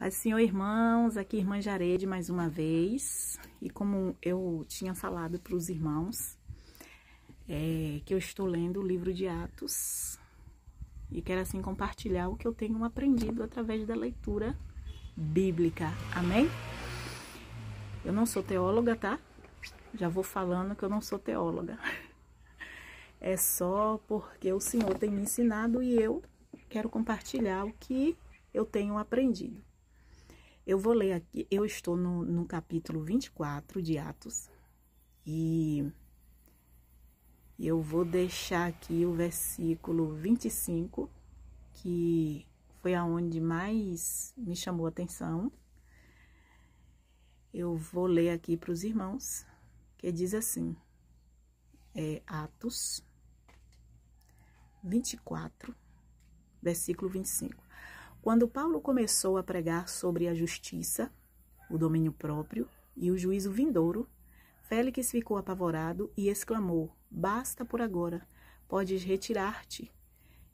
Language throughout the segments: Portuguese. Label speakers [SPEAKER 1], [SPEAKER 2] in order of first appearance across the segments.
[SPEAKER 1] Paz do Senhor, irmãos, aqui irmã Jarede mais uma vez. E como eu tinha falado para os irmãos, que eu estou lendo o livro de Atos e quero assim compartilhar o que eu tenho aprendido através da leitura bíblica, amém? Eu não sou teóloga, tá? Já vou falando que eu não sou teóloga. É só porque o Senhor tem me ensinado e eu quero compartilhar o que eu tenho aprendido. Eu vou ler aqui, eu estou no capítulo 24 de Atos e eu vou deixar aqui o versículo 25, que foi aonde mais me chamou a atenção. Eu vou ler aqui para os irmãos, que diz assim, Atos 24, versículo 25. Quando Paulo começou a pregar sobre a justiça, o domínio próprio e o juízo vindouro, Félix ficou apavorado e exclamou: "Basta por agora, podes retirar-te,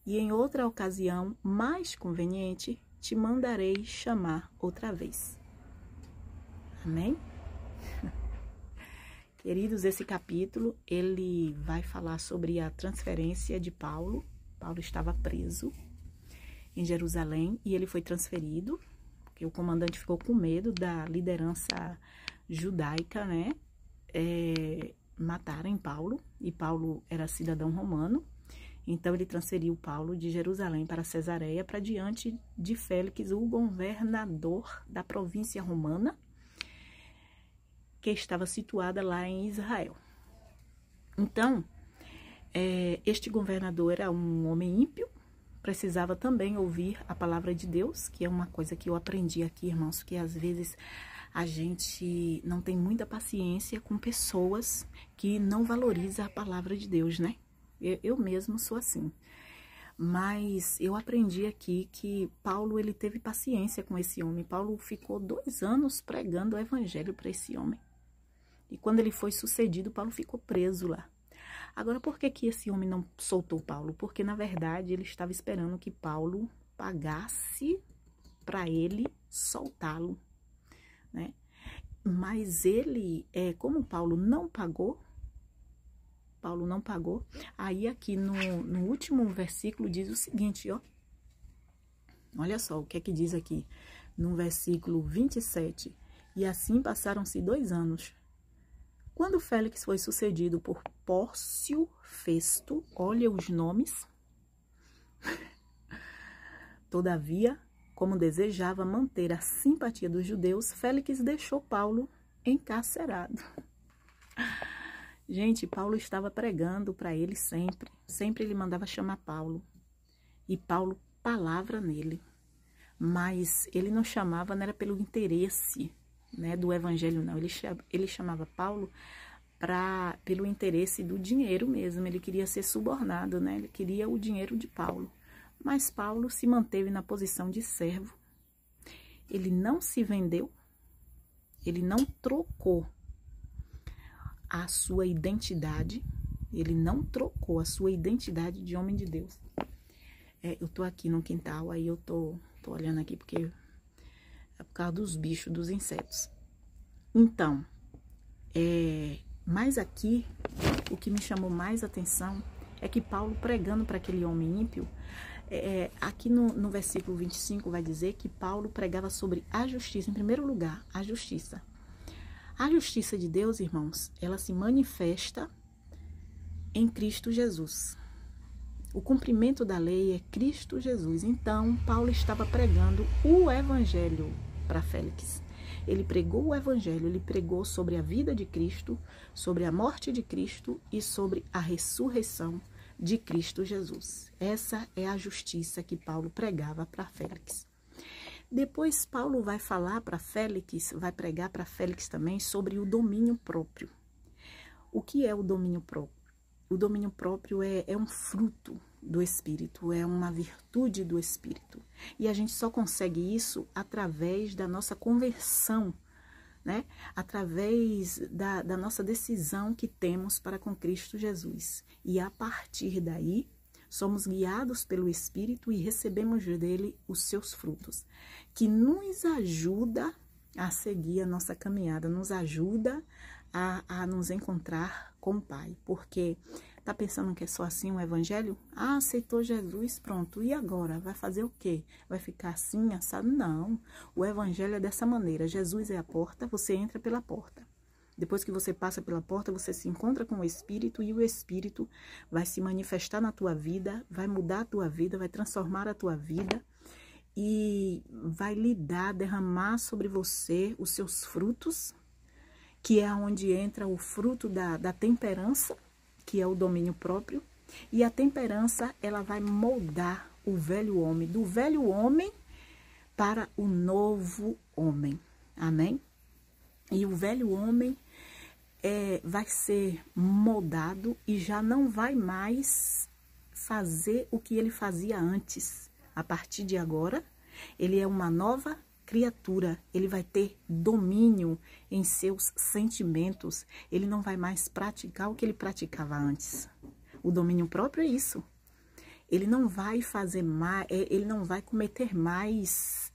[SPEAKER 1] e em outra ocasião mais conveniente te mandarei chamar outra vez." Amém? Queridos, esse capítulo, ele vai falar sobre a transferência de Paulo. Paulo estava preso em Jerusalém e ele foi transferido, porque o comandante ficou com medo da liderança judaica, né? Matarem Paulo, e Paulo era cidadão romano, então ele transferiu Paulo de Jerusalém para Cesareia, para diante de Félix, o governador da província romana, que estava situada lá em Israel. Então, este governador era um homem ímpio, precisava também ouvir a palavra de Deus, que é uma coisa que eu aprendi aqui, irmãos, que às vezes a gente não tem muita paciência com pessoas que não valorizam a palavra de Deus, né? Eu mesmo sou assim. Mas eu aprendi aqui que Paulo, ele teve paciência com esse homem. Paulo ficou 2 anos pregando o evangelho para esse homem. E quando ele foi sucedido, Paulo ficou preso lá. Agora, por que esse homem não soltou Paulo? Porque, na verdade, ele estava esperando que Paulo pagasse para ele soltá-lo, né? Mas ele, como Paulo não pagou, aí aqui no último versículo diz o seguinte, ó. Olha só o que é que diz aqui, no versículo 27. E assim passaram-se 2 anos. Quando Félix foi sucedido por Pórcio Festo, olha os nomes. Todavia, como desejava manter a simpatia dos judeus, Félix deixou Paulo encarcerado. Gente, Paulo estava pregando para ele sempre. Sempre ele mandava chamar Paulo. E Paulo palavra nele. Mas ele não chamava, não era pelo interesse, né, do evangelho, não. Ele chamava Paulo pelo interesse do dinheiro mesmo. Ele queria ser subornado, né? Ele queria o dinheiro de Paulo. Mas Paulo se manteve na posição de servo. Ele não se vendeu. Ele não trocou a sua identidade. Ele não trocou a sua identidade de homem de Deus. Eu tô aqui no quintal, aí eu tô olhando aqui porque é por causa dos bichos, dos insetos. Então, mas aqui, o que me chamou mais atenção é que Paulo, pregando para aquele homem ímpio, aqui no versículo 25 vai dizer que Paulo pregava sobre a justiça, em primeiro lugar, a justiça. A justiça de Deus, irmãos, ela se manifesta em Cristo Jesus. O cumprimento da lei é Cristo Jesus. Então, Paulo estava pregando o evangelho para Félix. Ele pregou o evangelho, ele pregou sobre a vida de Cristo, sobre a morte de Cristo e sobre a ressurreição de Cristo Jesus. Essa é a justiça que Paulo pregava para Félix. Depois, Paulo vai falar para Félix, vai pregar para Félix também sobre o domínio próprio. O que é o domínio próprio? O domínio próprio é um fruto do Espírito, é uma virtude do Espírito. E a gente só consegue isso através da nossa conversão, né? Através da nossa decisão que temos para com Cristo Jesus. E a partir daí, somos guiados pelo Espírito e recebemos dele os seus frutos, que nos ajuda a seguir a nossa caminhada, nos ajuda a nos encontrar com o Pai. Porque tá pensando que é só assim o evangelho? Ah, aceitou Jesus, pronto. E agora? Vai fazer o quê? Vai ficar assim, assado? Não. O evangelho é dessa maneira. Jesus é a porta, você entra pela porta. Depois que você passa pela porta, você se encontra com o Espírito e o Espírito vai se manifestar na tua vida, vai mudar a tua vida, vai transformar a tua vida e vai lhe dar, derramar sobre você os seus frutos, que é onde entra o fruto da temperança, que é o domínio próprio. E a temperança, ela vai moldar o velho homem, do velho homem para o novo homem. Amém? E o velho homem vai ser moldado e já não vai mais fazer o que ele fazia antes. A partir de agora, ele é uma nova criatura, ele vai ter domínio em seus sentimentos, ele não vai mais praticar o que ele praticava antes. O domínio próprio é isso. Ele não vai fazer mais, ele não vai cometer mais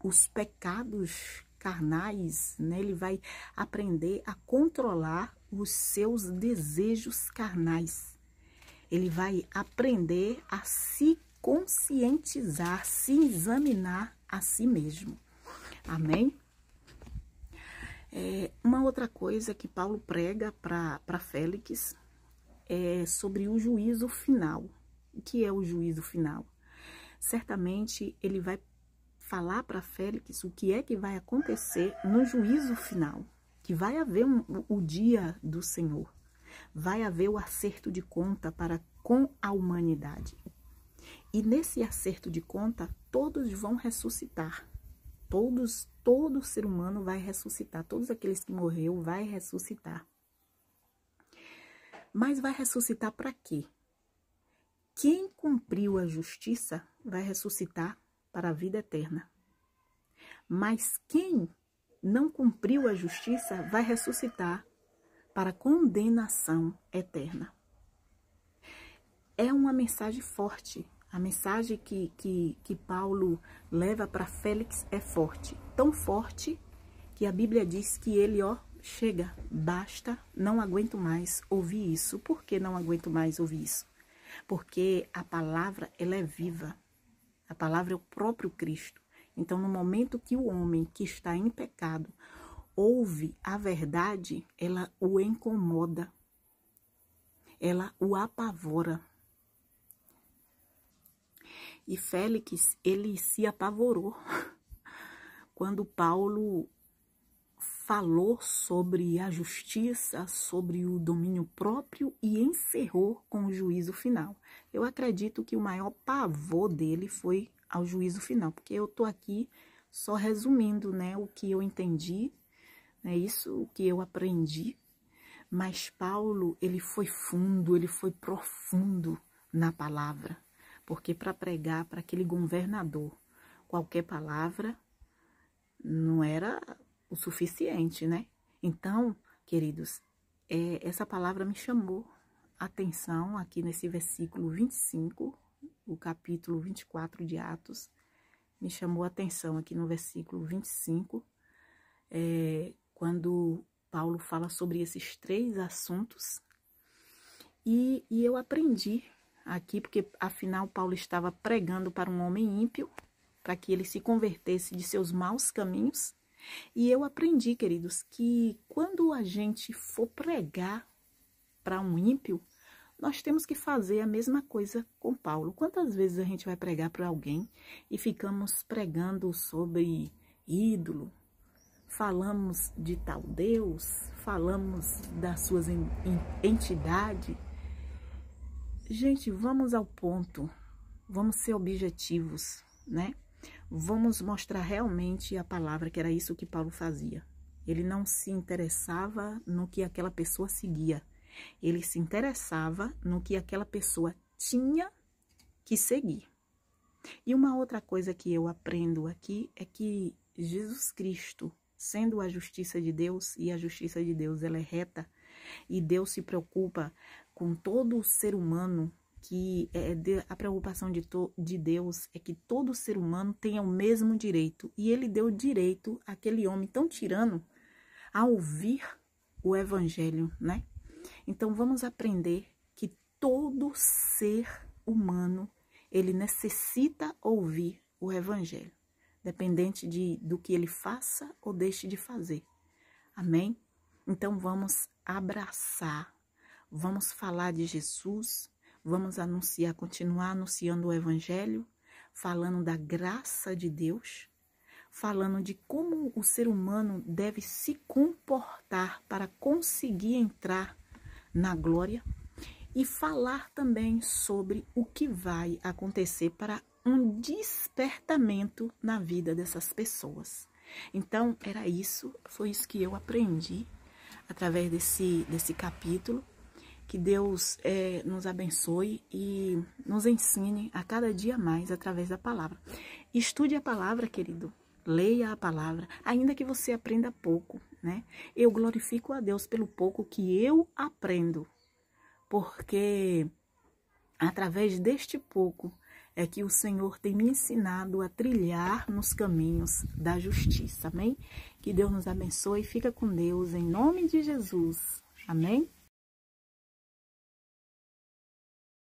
[SPEAKER 1] os pecados carnais, né? Ele vai aprender a controlar os seus desejos carnais. Ele vai aprender a se conscientizar, se examinar a si mesmo. Amém? Uma outra coisa que Paulo prega para Félix é sobre o juízo final. O que é o juízo final? Certamente ele vai falar para Félix o que é que vai acontecer no juízo final, que vai haver o dia do Senhor, vai haver o acerto de conta para com a humanidade. E nesse acerto de conta, todos vão ressuscitar. Todo ser humano vai ressuscitar. Todos aqueles que morreu vai ressuscitar. Mas vai ressuscitar para quê? Quem cumpriu a justiça vai ressuscitar para a vida eterna. Mas quem não cumpriu a justiça vai ressuscitar para a condenação eterna. É uma mensagem forte. A mensagem que Paulo leva para Félix é forte. Tão forte que a Bíblia diz que ele, chega, basta, não aguento mais ouvir isso. Por que não aguento mais ouvir isso? Porque a palavra, ela é viva. A palavra é o próprio Cristo. Então, no momento que o homem que está em pecado ouve a verdade, ela o incomoda. Ela o apavora. E Félix, ele se apavorou quando Paulo falou sobre a justiça, sobre o domínio próprio e encerrou com o juízo final. Eu acredito que o maior pavor dele foi ao juízo final, porque eu tô aqui só resumindo, né, o que eu entendi, né, isso, o que eu aprendi. Mas Paulo, ele foi fundo, ele foi profundo na palavra. Porque para pregar para aquele governador qualquer palavra não era o suficiente, né? Então, queridos, essa palavra me chamou a atenção aqui nesse versículo 25, o capítulo 24 de Atos, me chamou a atenção aqui no versículo 25, quando Paulo fala sobre esses 3 assuntos, e eu aprendi aqui, porque afinal Paulo estava pregando para um homem ímpio, para que ele se convertesse de seus maus caminhos. E eu aprendi, queridos, que quando a gente for pregar para um ímpio, nós temos que fazer a mesma coisa com Paulo. Quantas vezes a gente vai pregar para alguém e ficamos pregando sobre ídolo, falamos de tal Deus, falamos das suas entidades. Gente, vamos ao ponto, vamos ser objetivos, né? Vamos mostrar realmente a palavra, que era isso que Paulo fazia. Ele não se interessava no que aquela pessoa seguia, ele se interessava no que aquela pessoa tinha que seguir. E uma outra coisa que eu aprendo aqui é que Jesus Cristo, sendo a justiça de Deus, e a justiça de Deus ela é reta, e Deus se preocupa com todo o ser humano que a preocupação de Deus é que todo ser humano tenha o mesmo direito. E ele deu direito àquele homem tão tirano a ouvir o evangelho, né? Então vamos aprender que todo ser humano, ele necessita ouvir o evangelho, dependente do que ele faça ou deixe de fazer. Amém? Então vamos abraçar, vamos falar de Jesus, vamos continuar anunciando o evangelho, falando da graça de Deus, falando de como o ser humano deve se comportar para conseguir entrar na glória e falar também sobre o que vai acontecer para um despertamento na vida dessas pessoas. Então, foi isso que eu aprendi através desse capítulo. Que Deus nos abençoe e nos ensine a cada dia mais através da palavra. Estude a palavra, querido. Leia a palavra, ainda que você aprenda pouco, né? Eu glorifico a Deus pelo pouco que eu aprendo, porque através deste pouco é que o Senhor tem me ensinado a trilhar nos caminhos da justiça, amém? Que Deus nos abençoe e fica com Deus, em nome de Jesus, amém?